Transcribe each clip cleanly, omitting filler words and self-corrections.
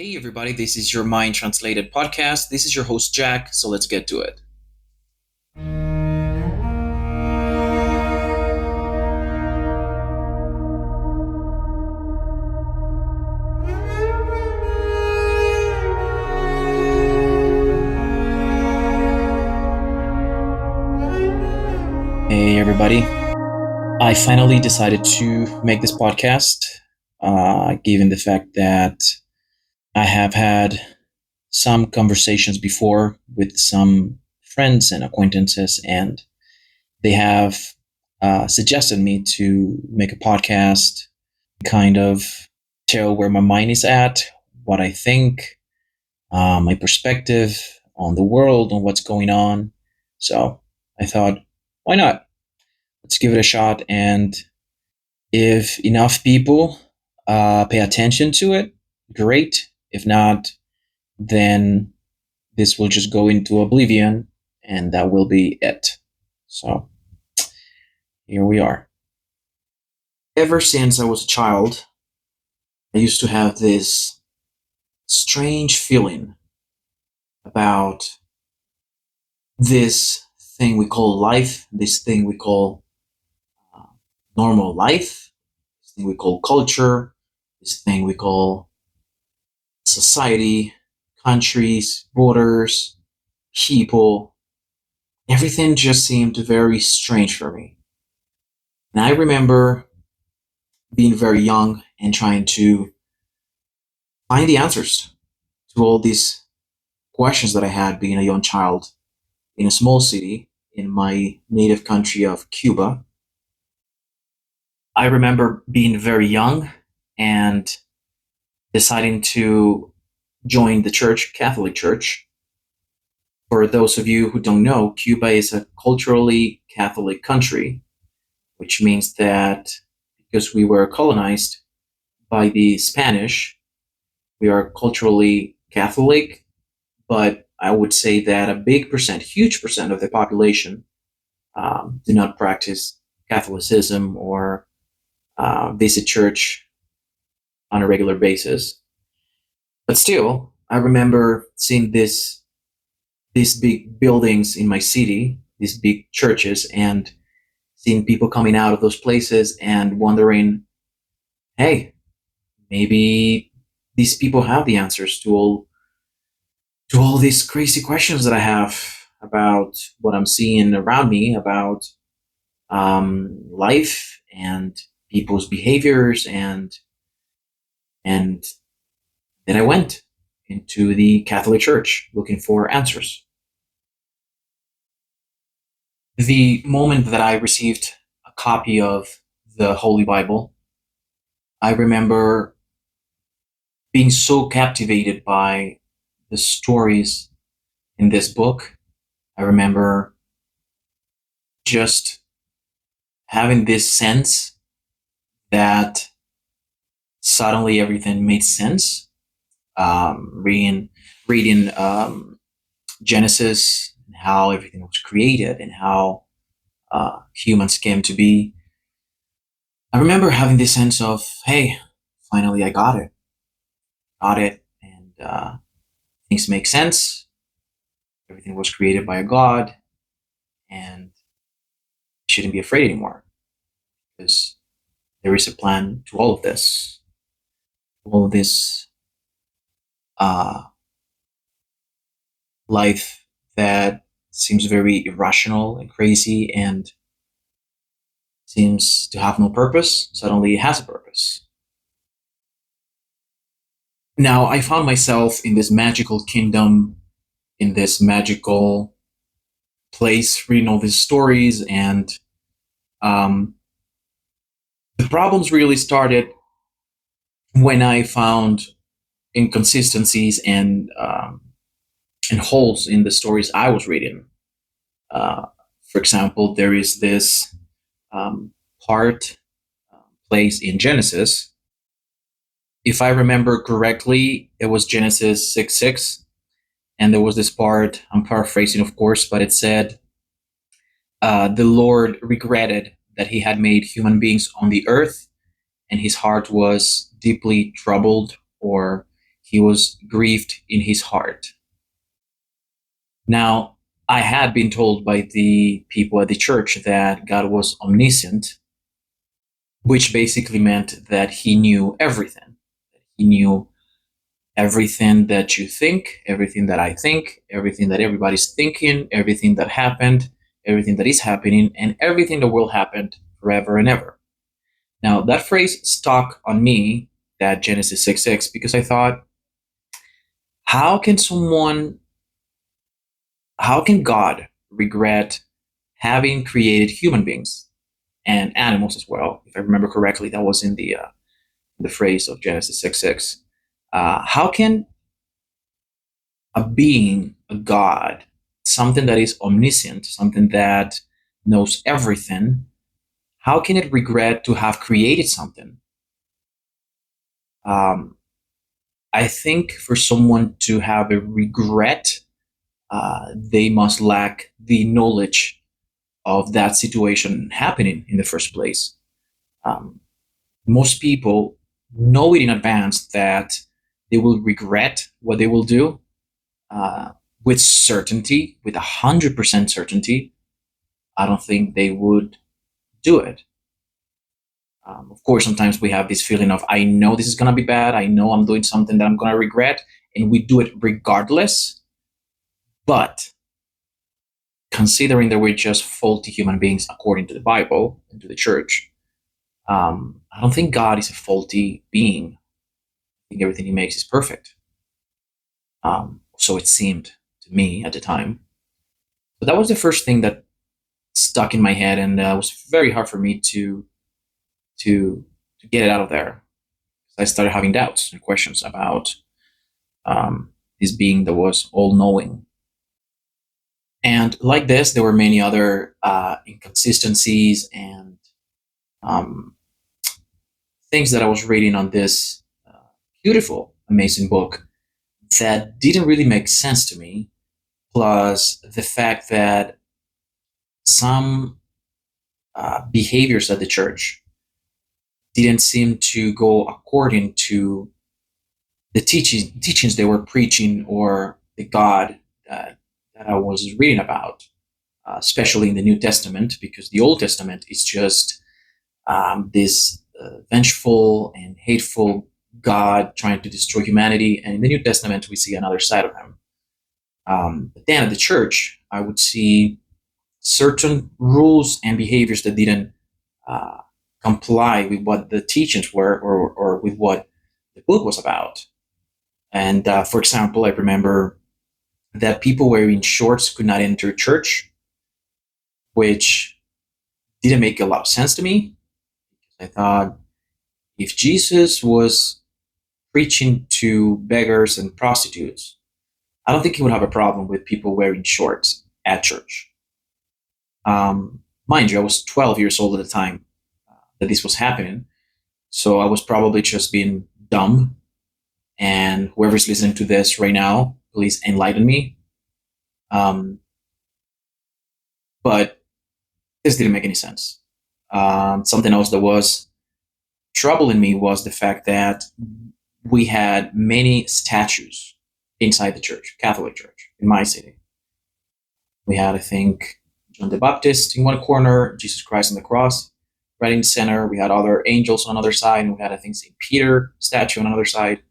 Hey, everybody, this is your Mind Translated podcast. This is your host, Jack, so let's get to it. Hey, everybody. I finally decided to make this podcast, given the fact that I have had some conversations before with some friends and acquaintances, and they have suggested me to make a podcast, kind of tell where my mind is at, what I think, my perspective on the world, on what's going on. So I thought, why not? Let's give it a shot. And if enough people pay attention to it, great. If not, then this will just go into oblivion and that will be it. So here we are. Ever since I was a child, I used to have this strange feeling about this thing we call life, this thing we call normal life, this thing we call culture, this thing we call society, countries, borders, people. Everything just seemed very strange for me. And I remember being very young and trying to find the answers to all these questions that I had being a young child in a small city in my native country of Cuba. I remember being very young and deciding to join the church, Catholic Church. For those of you who don't know, Cuba is a culturally Catholic country, which means that because we were colonized by the Spanish, we are culturally Catholic, but I would say that a big percent, huge percent of the population do not practice Catholicism or visit church on a regular basis. But still, I remember seeing these big buildings in my city, these big churches, and seeing people coming out of those places and wondering, hey, maybe these people have the answers to all these crazy questions that I have about what I'm seeing around me, about life and people's behaviors, and then I went into the Catholic Church looking for answers. The moment that I received a copy of the Holy Bible, I remember being so captivated by the stories in this book. I remember just having this sense that suddenly everything made sense. Reading Genesis and how everything was created and how humans came to be. I remember having this sense of, hey, finally I got it, and things make sense. Everything was created by a God, and I shouldn't be afraid anymore because there is a plan to all of this. All of this life that seems very irrational and crazy and seems to have no purpose, suddenly it has a purpose. Now, I found myself in this magical kingdom, in this magical place, reading all these stories, and the problems really started when I found inconsistencies and holes in the stories I was reading. For example, there is this part place in Genesis. If I remember correctly, it was Genesis 6:6, and there was this part, I'm paraphrasing of course, but it said, the Lord regretted that he had made human beings on the earth, and his heart was deeply troubled, or he was grieved in his heart. Now, I had been told by the people at the church that God was omniscient, which basically meant that he knew everything. He knew everything that you think, everything that I think, everything that everybody's thinking, everything that happened, everything that is happening, and everything that will happen forever and ever. Now, that phrase stuck on me, that Genesis 6:6, because I thought, how can God regret having created human beings and animals as well? If I remember correctly, that was in the phrase of Genesis 6:6. How can a being, a God, something that is omniscient, something that knows everything, how can it regret to have created something? Um, I think for someone to have a regret, they must lack the knowledge of that situation happening in the first place. Um, Most people know it in advance that they will regret what they will do, uh, with certainty, with 100% certainty. I don't think they would do it. Of course, sometimes we have this feeling of, I know this is going to be bad. I know I'm doing something that I'm going to regret. And we do it regardless. But considering that we're just faulty human beings according to the Bible and to the church, I don't think God is a faulty being. I think everything he makes is perfect. So it seemed to me at the time. But that was the first thing that stuck in my head, and it was very hard for me to get it out of there. I started having doubts and questions about this being that was all knowing. And like this, there were many other inconsistencies and um, things that I was reading on this beautiful, amazing book that didn't really make sense to me. Plus, the fact that some behaviors at the church didn't seem to go according to the teachings they were preaching, or the God that I was reading about, especially in the New Testament, because the Old Testament is just this vengeful and hateful God trying to destroy humanity. And in the New Testament, we see another side of him. But then at the church, I would see certain rules and behaviors that didn't uh, comply with what the teachings were, or with what the book was about. And for example, I remember that people wearing shorts could not enter church, which didn't make a lot of sense to me. I thought, if Jesus was preaching to beggars and prostitutes, I don't think he would have a problem with people wearing shorts at church. Mind you, I was 12 years old at the time that this was happening, so I was probably just being dumb. And whoever's listening to this right now, please enlighten me. But this didn't make any sense. Something else that was troubling me was the fact that we had many statues inside the church, Catholic church, in my city. We had, I think, John the Baptist in one corner, Jesus Christ on the cross right in the center. We had other angels on another side, and we had, I think, St. Peter statue on another side.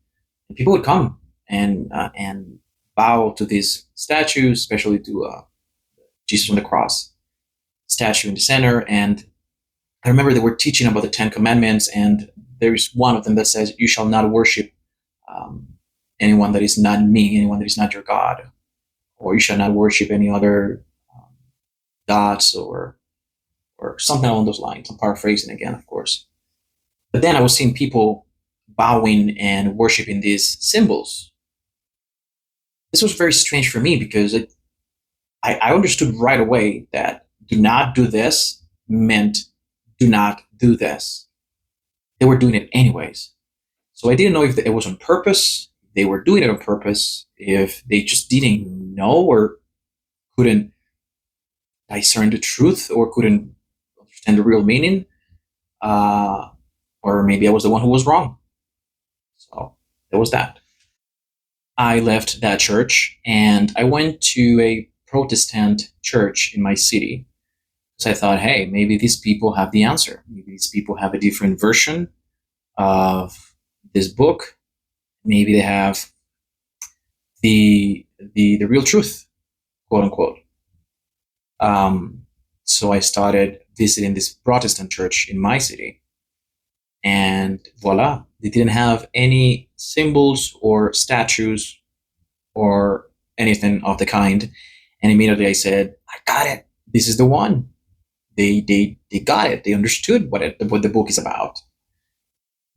And people would come and bow to these statues, especially to Jesus on the cross statue in the center. And I remember they were teaching about the Ten Commandments, and there's one of them that says, "You shall not worship um, anyone that is not me, anyone that is not your God, or you shall not worship any other gods," or something along those lines. I'm paraphrasing again, of course. But then I was seeing people bowing and worshiping these symbols. This was very strange for me, because I understood right away that do not do this meant do not do this. They were doing it anyways. So I didn't know if it was on purpose, they were doing it on purpose, if they just didn't know, or couldn't discern the truth, or couldn't understand the real meaning. Uh, or maybe I was the one who was wrong. So there was that. I left that church and I went to a Protestant church in my city. So I thought, hey, maybe these people have the answer. Maybe these people have a different version of this book. Maybe they have the real truth, quote unquote. So I started visiting this Protestant church in my city, and voila, they didn't have any symbols or statues or anything of the kind. And immediately I said, I got it. This is the one. They got it. They understood what the book is about.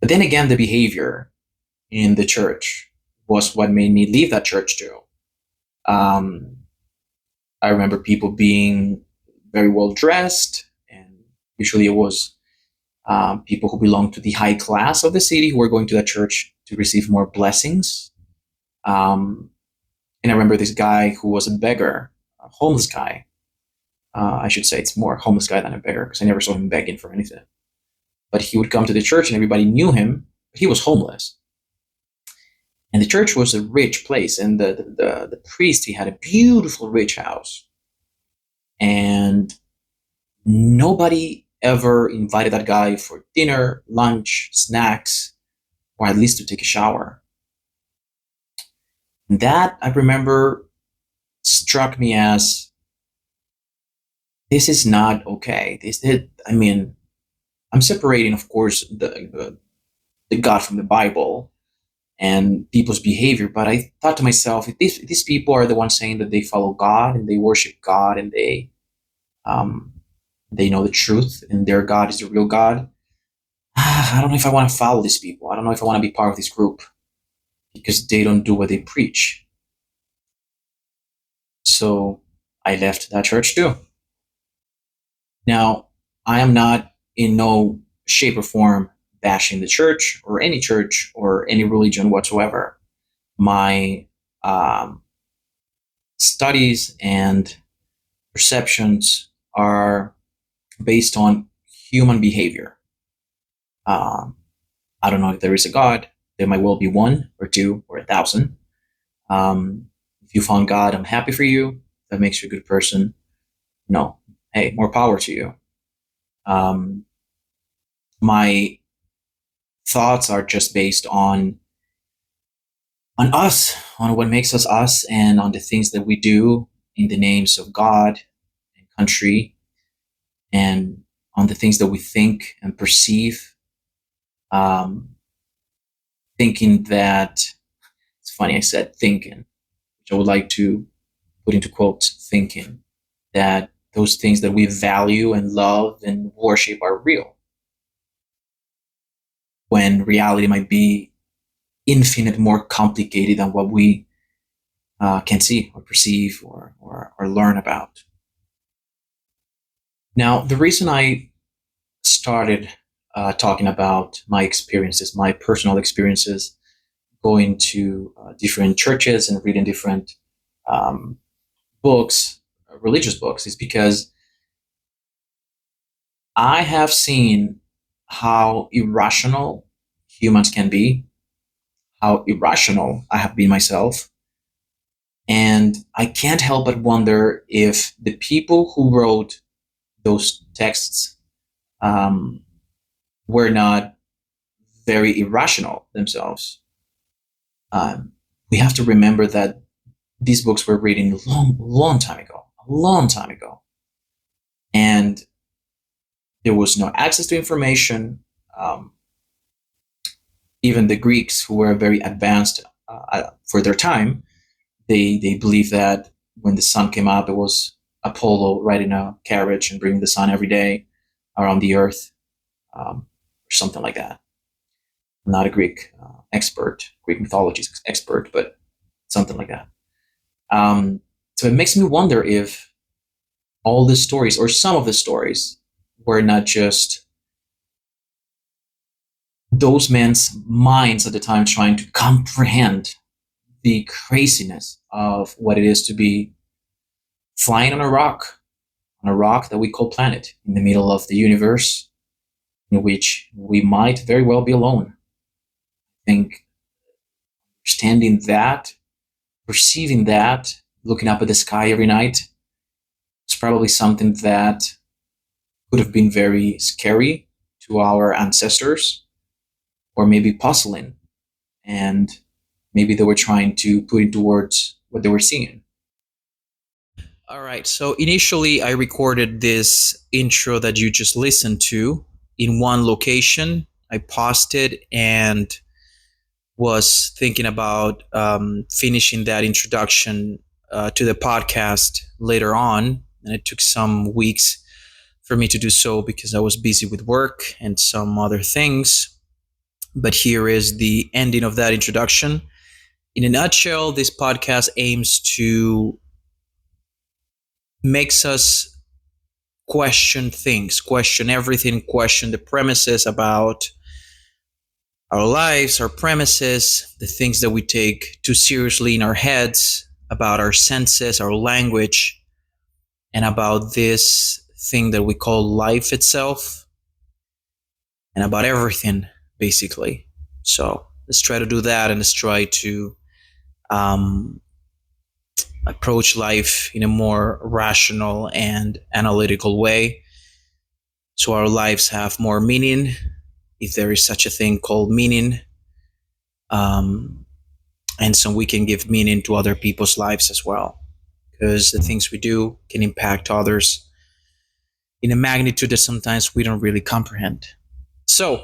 But then again, the behavior in the church was what made me leave that church too. Um, I remember people being very well dressed, and usually it was people who belonged to the high class of the city who were going to that church to receive more blessings. Um, and I remember this guy who was a beggar, a homeless guy. I should say it's more a homeless guy than a beggar because I never saw him begging for anything. But he would come to the church and everybody knew him, but he was homeless. And the church was a rich place, and the priest, he had a beautiful rich house. And nobody ever invited that guy for dinner, lunch, snacks, or at least to take a shower. And that, I remember, struck me as, this is not okay. I'm separating, of course, the God from the Bible and people's behavior, but I thought to myself, if these people are the ones saying that they follow God and they worship God and they know the truth and their God is the real God, I don't know if I want to follow these people. I don't know if I want to be part of this group because they don't do what they preach. So I left that church too. Now, I am not in no shape or form bashing the church or any religion whatsoever. My studies and perceptions are based on human behavior. I don't know if there is a God. There might well be one or two or 1,000. If you found God, I'm happy for you. That makes you a good person. No, hey, more power to you. My thoughts are just based on us, on what makes us us, and on the things that we do in the names of God and country, and on the things that we think and perceive. Thinking that, it's funny I said thinking, which I would like to put into quotes, thinking that those things that we value and love and worship are real, when reality might be infinite more complicated than what we can see or perceive or learn about. Now, the reason I started talking about my experiences, my personal experiences, going to different churches and reading different books, religious books, is because I have seen how irrational humans can be, how irrational I have been myself. And I can't help but wonder if the people who wrote those texts were not very irrational themselves. We have to remember that these books were written a long time ago. And there was no access to information. Even the Greeks, who were very advanced for their time, they believed that when the sun came up, it was Apollo riding a carriage and bringing the sun every day around the earth, or something like that. I'm not a Greek expert, Greek mythology expert, but something like that. So it makes me wonder if all the stories, or some of the stories, were not just those men's minds at the time trying to comprehend the craziness of what it is to be flying on a rock that we call planet, in the middle of the universe, in which we might very well be alone. I think understanding that perceiving that, looking up at the sky every night, is probably something that could have been very scary to our ancestors, or maybe puzzling. And maybe they were trying to put into words what they were seeing. All right. So initially, I recorded this intro that you just listened to in one location. I paused it and was thinking about finishing that introduction to the podcast later on. And it took some weeks for me to do so because I was busy with work and some other things. But here is the ending of that introduction. In a nutshell, this podcast aims to makes us question things, question everything, question the premises about our lives, our premises, the things that we take too seriously in our heads, about our senses, our language, and about this thing that we call life itself, and about everything, basically. So let's try to do that, and let's try to approach life in a more rational and analytical way, so our lives have more meaning, if there is such a thing called meaning, and so we can give meaning to other people's lives as well, because the things we do can impact others in a magnitude that sometimes we don't really comprehend. So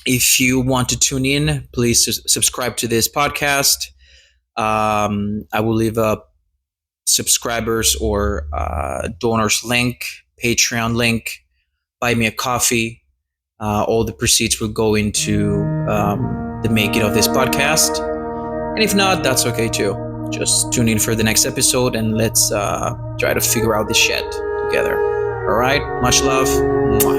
if you want to tune in, please subscribe to this podcast. I will leave a subscribers or donors link, Patreon link, buy me a coffee. All the proceeds will go into the making of this podcast. And if not, that's okay too. Just tune in for the next episode and let's try to figure out this shit together. All right? Much love. Mwah.